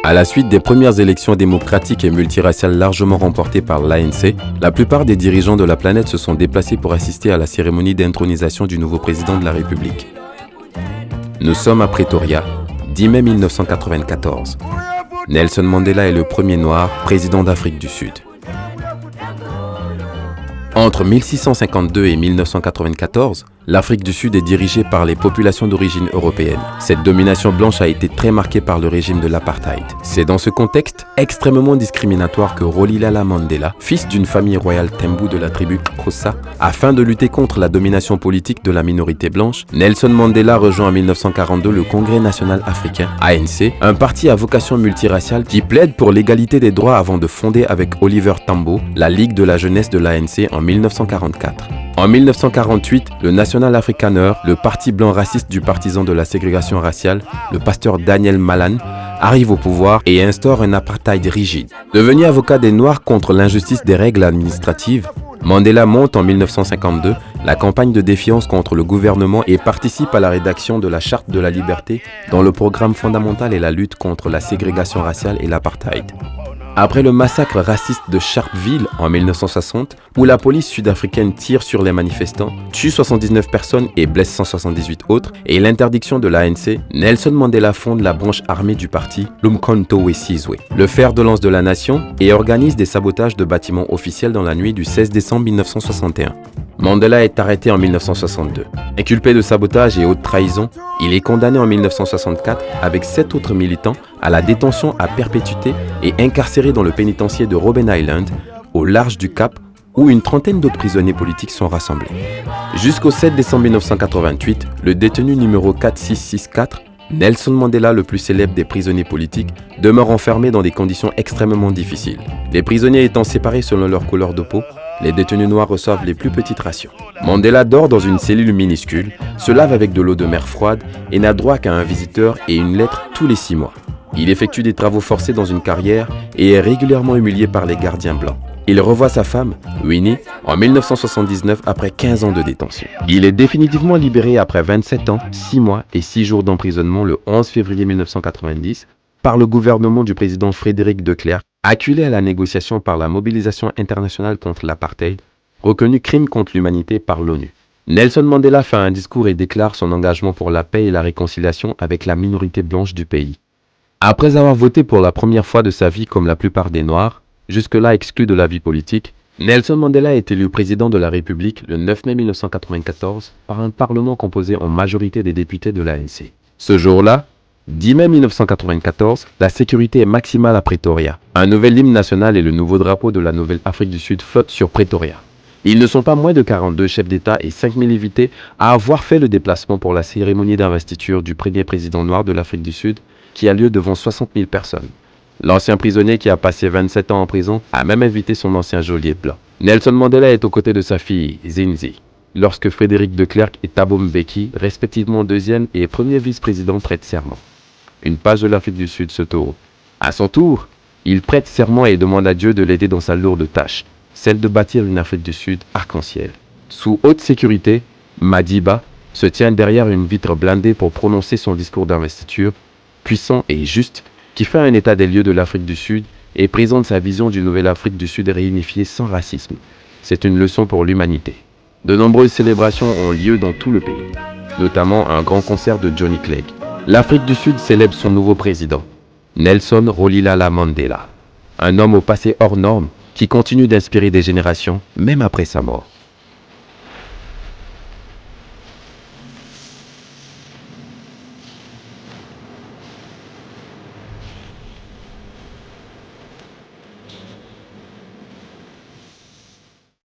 À la suite des premières élections démocratiques et multiraciales largement remportées par l'ANC, la plupart des dirigeants de la planète se sont déplacés pour assister à la cérémonie d'intronisation du nouveau président de la République. Nous sommes à Pretoria, 10 mai 1994. Nelson Mandela est le premier noir président d'Afrique du Sud. Entre 1652 et 1994, l'Afrique du Sud est dirigée par les populations d'origine européenne. Cette domination blanche a été très marquée par le régime de l'apartheid. C'est dans ce contexte extrêmement discriminatoire que Rolihlahla Mandela, fils d'une famille royale Tembu de la tribu Xhosa, afin de lutter contre la domination politique de la minorité blanche, Nelson Mandela rejoint en 1942 le Congrès national africain, ANC, un parti à vocation multiraciale qui plaide pour l'égalité des droits avant de fonder avec Oliver Tambo la Ligue de la jeunesse de l'ANC en 1944. En 1948, le National Afrikaner, le parti blanc raciste du partisan de la ségrégation raciale, le pasteur Daniel Malan, arrive au pouvoir et instaure un apartheid rigide. Devenu avocat des Noirs contre l'injustice des règles administratives, Mandela monte en 1952 la campagne de défiance contre le gouvernement et participe à la rédaction de la Charte de la liberté, dont le programme fondamental est la lutte contre la ségrégation raciale et l'apartheid. Après le massacre raciste de Sharpeville en 1960, où la police sud-africaine tire sur les manifestants, tue 79 personnes et blesse 178 autres, et l'interdiction de l'ANC, Nelson Mandela fonde la branche armée du parti, l'Umkhonto we Sizwe, le fer de lance de la nation, et organise des sabotages de bâtiments officiels dans la nuit du 16 décembre 1961. Mandela est arrêté en 1962. Inculpé de sabotage et haute trahison, il est condamné en 1964 avec 7 autres militants à la détention à perpétuité et incarcéré dans le pénitencier de Robben Island, au large du Cap, où une trentaine d'autres prisonniers politiques sont rassemblés. Jusqu'au 7 décembre 1988, le détenu numéro 4664, Nelson Mandela, le plus célèbre des prisonniers politiques, demeure enfermé dans des conditions extrêmement difficiles. Les prisonniers étant séparés selon leur couleur de peau, les détenus noirs reçoivent les plus petites rations. Mandela dort dans une cellule minuscule, se lave avec de l'eau de mer froide et n'a droit qu'à un visiteur et une lettre tous les 6 mois. Il effectue des travaux forcés dans une carrière et est régulièrement humilié par les gardiens blancs. Il revoit sa femme, Winnie, en 1979 après 15 ans de détention. Il est définitivement libéré après 27 ans, 6 mois et 6 jours d'emprisonnement le 11 février 1990 par le gouvernement du président Frédéric de Klerk, acculé à la négociation par la mobilisation internationale contre l'apartheid, reconnu crime contre l'humanité par l'ONU. Nelson Mandela fait un discours et déclare son engagement pour la paix et la réconciliation avec la minorité blanche du pays. Après avoir voté pour la première fois de sa vie comme la plupart des Noirs, jusque-là exclus de la vie politique, Nelson Mandela est élu président de la République le 9 mai 1994 par un parlement composé en majorité des députés de l'ANC. Ce jour-là, 10 mai 1994, la sécurité est maximale à Pretoria. Un nouvel hymne national et le nouveau drapeau de la nouvelle Afrique du Sud flottent sur Pretoria. Ils ne sont pas moins de 42 chefs d'État et 5000 invités à avoir fait le déplacement pour la cérémonie d'investiture du premier président noir de l'Afrique du Sud, qui a lieu devant 60 000 personnes. L'ancien prisonnier qui a passé 27 ans en prison a même invité son ancien geôlier blanc. Nelson Mandela est aux côtés de sa fille, Zinzi, lorsque Frédéric de Klerk et Thabo Mbeki, respectivement deuxième et premier vice-président, prêtent serment. Une page de l'Afrique du Sud se tourne. À son tour, il prête serment et demande à Dieu de l'aider dans sa lourde tâche, celle de bâtir une Afrique du Sud arc-en-ciel. Sous haute sécurité, Madiba se tient derrière une vitre blindée pour prononcer son discours d'investiture, puissant et juste, qui fait un état des lieux de l'Afrique du Sud et présente sa vision d'une nouvelle Afrique du Sud réunifiée sans racisme. C'est une leçon pour l'humanité. De nombreuses célébrations ont lieu dans tout le pays, notamment un grand concert de Johnny Clegg. L'Afrique du Sud célèbre son nouveau président, Nelson Rolihlahla Mandela, un homme au passé hors norme qui continue d'inspirer des générations même après sa mort.